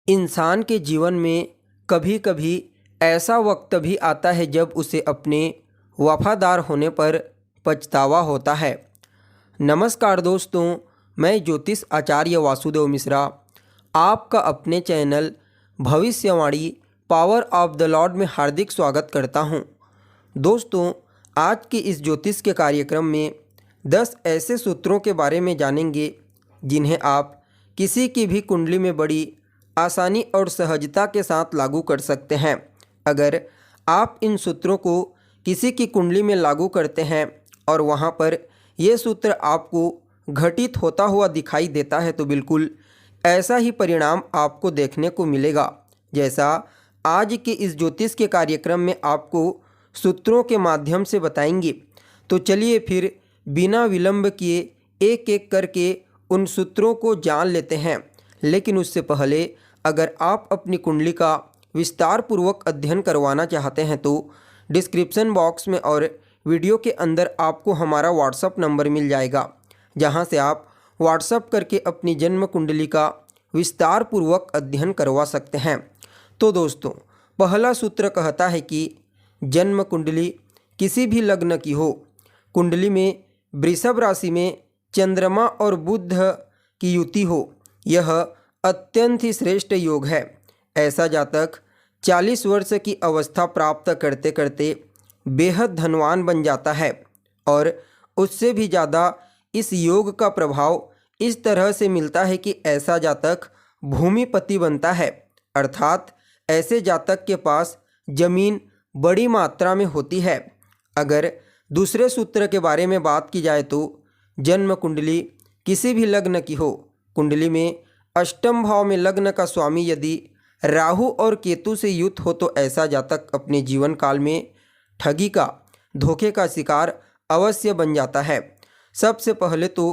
इंसान के जीवन में कभी कभी ऐसा वक्त भी आता है जब उसे अपने वफादार होने पर पछतावा होता है। नमस्कार दोस्तों, मैं ज्योतिष आचार्य वासुदेव मिश्रा आपका अपने चैनल भविष्यवाणी पावर ऑफ द लॉर्ड में हार्दिक स्वागत करता हूं। दोस्तों, आज के इस ज्योतिष के कार्यक्रम में 10 ऐसे सूत्रों के बारे में जानेंगे जिन्हें आप किसी की भी कुंडली में बड़ी आसानी और सहजता के साथ लागू कर सकते हैं। अगर आप इन सूत्रों को किसी की कुंडली में लागू करते हैं और वहां पर ये सूत्र आपको घटित होता हुआ दिखाई देता है तो बिल्कुल ऐसा ही परिणाम आपको देखने को मिलेगा जैसा आज के इस ज्योतिष के कार्यक्रम में आपको सूत्रों के माध्यम से बताएंगे। तो चलिए फिर बिना विलंब किए एक एक करके उन सूत्रों को जान लेते हैं। लेकिन उससे पहले अगर आप अपनी कुंडली का विस्तार पूर्वक अध्ययन करवाना चाहते हैं तो डिस्क्रिप्शन बॉक्स में और वीडियो के अंदर आपको हमारा व्हाट्सएप नंबर मिल जाएगा, जहां से आप व्हाट्सएप करके अपनी जन्म कुंडली का विस्तार पूर्वक अध्ययन करवा सकते हैं। तो दोस्तों, पहला सूत्र कहता है कि जन्म कुंडली किसी भी लग्न की हो, कुंडली में वृषभ राशि में चंद्रमा और बुध की युति हो, यह अत्यंत ही श्रेष्ठ योग है। ऐसा जातक 40 वर्ष की अवस्था प्राप्त करते करते बेहद धनवान बन जाता है और उससे भी ज़्यादा इस योग का प्रभाव इस तरह से मिलता है कि ऐसा जातक भूमिपति बनता है, अर्थात ऐसे जातक के पास जमीन बड़ी मात्रा में होती है। अगर दूसरे सूत्र के बारे में बात की जाए तो जन्म कुंडली किसी भी लग्न की हो, कुंडली में अष्टम भाव में लग्न का स्वामी यदि राहु और केतु से युक्त हो तो ऐसा जातक अपने जीवन काल में ठगी का, धोखे का शिकार अवश्य बन जाता है। सबसे पहले तो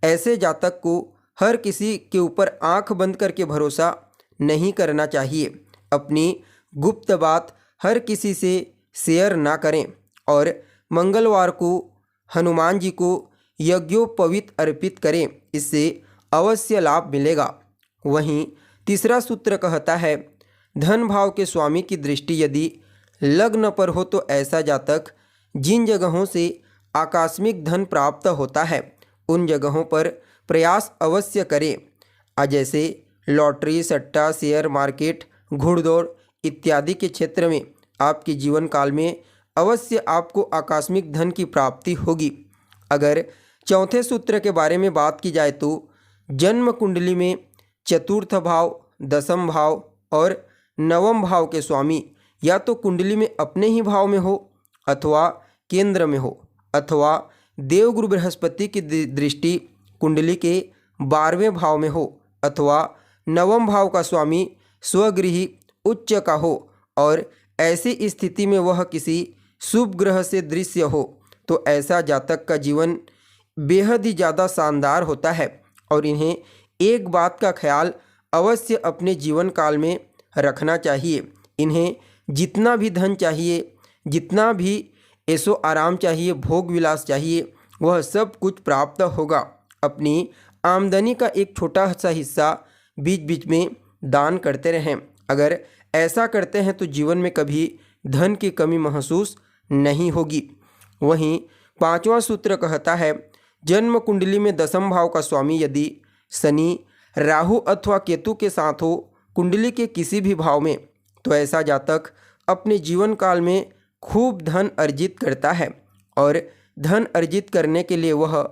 ऐसे जातक को हर किसी के ऊपर आंख बंद करके भरोसा नहीं करना चाहिए। अपनी गुप्त बात हर किसी से शेयर ना करें और मंगलवार को हनुमान जी को यज्ञोपवीत अर्पित करें, इससे अवश्य लाभ मिलेगा। वहीं तीसरा सूत्र कहता है धन भाव के स्वामी की दृष्टि यदि लग्न पर हो तो ऐसा जातक जिन जगहों से आकस्मिक धन प्राप्त होता है उन जगहों पर प्रयास अवश्य करें। जैसे लॉटरी, सट्टा, शेयर मार्केट, घुड़दौड़ इत्यादि के क्षेत्र में आपके जीवन काल में अवश्य आपको आकस्मिक धन की प्राप्ति होगी। अगर चौथे सूत्र के बारे में बात की जाए तो जन्म कुंडली में चतुर्थ भाव, दसम भाव और नवम भाव के स्वामी या तो कुंडली में अपने ही भाव में हो अथवा केंद्र में हो अथवा देवगुरु बृहस्पति की दृष्टि कुंडली के 12वें भाव में हो अथवा नवम भाव का स्वामी स्वगृही उच्च का हो और ऐसी स्थिति में वह किसी शुभ ग्रह से दृश्य हो तो ऐसा जातक का जीवन बेहद ही ज़्यादा शानदार होता है। और इन्हें एक बात का ख्याल अवश्य अपने जीवन काल में रखना चाहिए, इन्हें जितना भी धन चाहिए, जितना भी ऐशो आराम चाहिए, भोग विलास चाहिए, वह सब कुछ प्राप्त होगा। अपनी आमदनी का एक छोटा सा हिस्सा बीच बीच में दान करते रहें। अगर ऐसा करते हैं तो जीवन में कभी धन की कमी महसूस नहीं होगी। वहीं पांचवा सूत्र कहता है जन्म कुंडली में दसम भाव का स्वामी यदि शनि, राहु अथवा केतु के साथ हो कुंडली के किसी भी भाव में तो ऐसा जातक अपने जीवन काल में खूब धन अर्जित करता है और धन अर्जित करने के लिए वह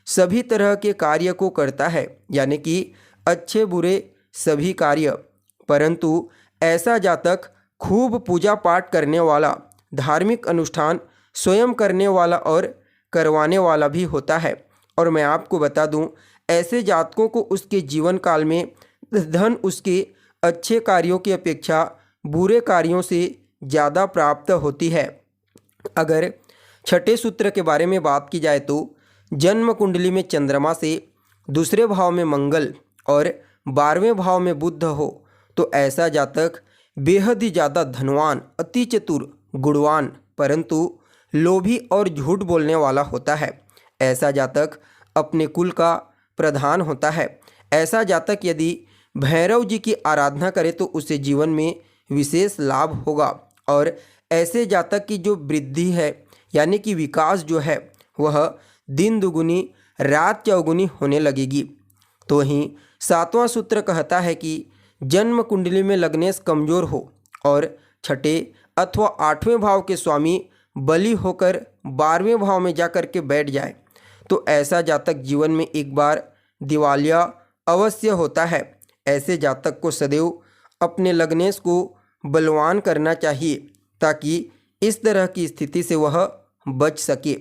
सभी तरह के कार्य को करता है, यानी कि अच्छे बुरे सभी कार्य। परंतु ऐसा जातक खूब पूजा पाठ करने वाला, धार्मिक अनुष्ठान स्वयं करने वाला और करवाने वाला भी होता है। और मैं आपको बता दूं, ऐसे जातकों को उसके जीवन काल में धन उसके अच्छे कार्यों की अपेक्षा बुरे कार्यों से ज़्यादा प्राप्त होती है। अगर छठे सूत्र के बारे में बात की जाए तो जन्म कुंडली में चंद्रमा से दूसरे भाव में मंगल और 12वें भाव में बुध हो तो ऐसा जातक बेहद ही ज़्यादा धनवान, अति चतुर, गुणवान परंतु लोभी और झूठ बोलने वाला होता है। ऐसा जातक अपने कुल का प्रधान होता है। ऐसा जातक यदि भैरव जी की आराधना करे तो उसे जीवन में विशेष लाभ होगा और ऐसे जातक की जो वृद्धि है यानी कि विकास जो है वह दिन दुगुनी रात चौगुनी होने लगेगी। तो वहीं 7वां सूत्र कहता है कि जन्म कुंडली में लग्नेश कमजोर हो और छठे अथवा 8वें भाव के स्वामी बली होकर 12वें भाव में जाकर के बैठ जाए तो ऐसा जातक जीवन में एक बार दिवालिया अवश्य होता है। ऐसे जातक को सदैव अपने लग्नेश को बलवान करना चाहिए ताकि इस तरह की स्थिति से वह बच सके।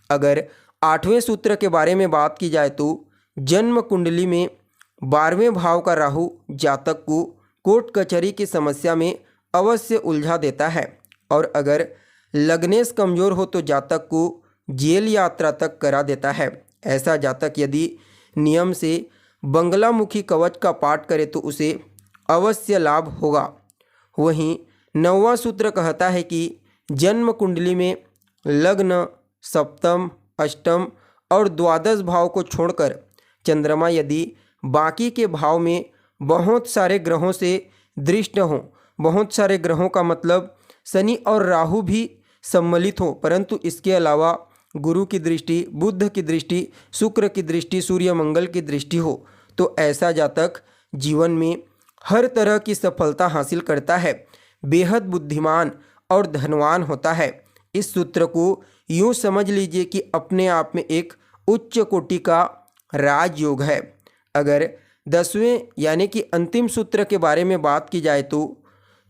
अगर 8वें सूत्र के बारे में बात की जाए तो जन्म कुंडली में 12वें भाव का राहु जातक को कोर्ट कचहरी की समस्या में अवश्य उलझा देता है और अगर लग्नेश कमजोर हो तो जातक को जेल यात्रा तक करा देता है। ऐसा जातक यदि नियम से बंगलामुखी कवच का पाठ करे तो उसे अवश्य लाभ होगा। वहीं 9वां सूत्र कहता है कि जन्म कुंडली में लग्न, सप्तम, अष्टम और द्वादश भाव को छोड़कर चंद्रमा यदि बाकी के भाव में बहुत सारे ग्रहों से दृष्ट हों, बहुत सारे ग्रहों का मतलब शनि और राहु भी सम्मिलित हो, परंतु इसके अलावा गुरु की दृष्टि, बुध की दृष्टि, शुक्र की दृष्टि, सूर्य मंगल की दृष्टि हो तो ऐसा जातक जीवन में हर तरह की सफलता हासिल करता है, बेहद बुद्धिमान और धनवान होता है। इस सूत्र को यूँ समझ लीजिए कि अपने आप में एक उच्च कोटि का राजयोग है। अगर 10वें यानी कि अंतिम सूत्र के बारे में बात की जाए तो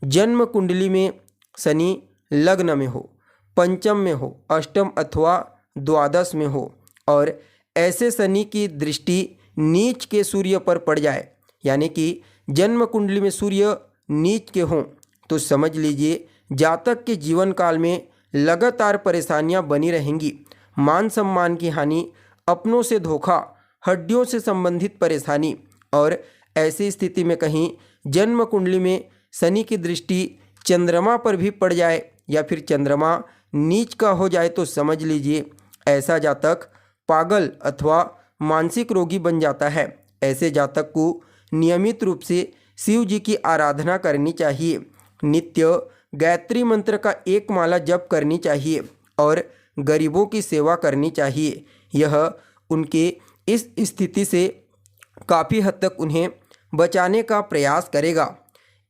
जन्म कुंडली में शनि लग्न में हो, पंचम में हो, अष्टम अथवा द्वादश में हो और ऐसे शनि की दृष्टि नीच के सूर्य पर पड़ जाए यानी कि जन्म कुंडली में सूर्य नीच के हों तो समझ लीजिए जातक के जीवन काल में लगातार परेशानियां बनी रहेंगी। मान सम्मान की हानि, अपनों से धोखा, हड्डियों से संबंधित परेशानी और ऐसी स्थिति में कहीं जन्म कुंडली में शनि की दृष्टि चंद्रमा पर भी पड़ जाए या फिर चंद्रमा नीच का हो जाए तो समझ लीजिए ऐसा जातक पागल अथवा मानसिक रोगी बन जाता है। ऐसे जातक को नियमित रूप से शिव जी की आराधना करनी चाहिए, नित्य गायत्री मंत्र का एक माला जप करनी चाहिए और गरीबों की सेवा करनी चाहिए। यह उनके इस स्थिति से काफ़ी हद तक उन्हें बचाने का प्रयास करेगा।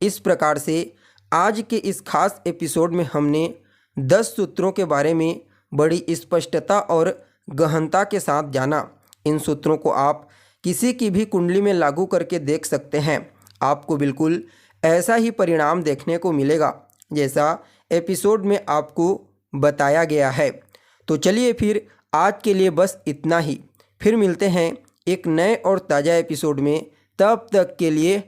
इस प्रकार से आज के इस खास एपिसोड में हमने 10 सूत्रों के बारे में बड़ी स्पष्टता और गहनता के साथ जाना। इन सूत्रों को आप किसी की भी कुंडली में लागू करके देख सकते हैं, आपको बिल्कुल ऐसा ही परिणाम देखने को मिलेगा जैसा एपिसोड में आपको बताया गया है। तो चलिए फिर आज के लिए बस इतना ही, फिर मिलते हैं एक नए और ताज़ा एपिसोड में। तब तक के लिए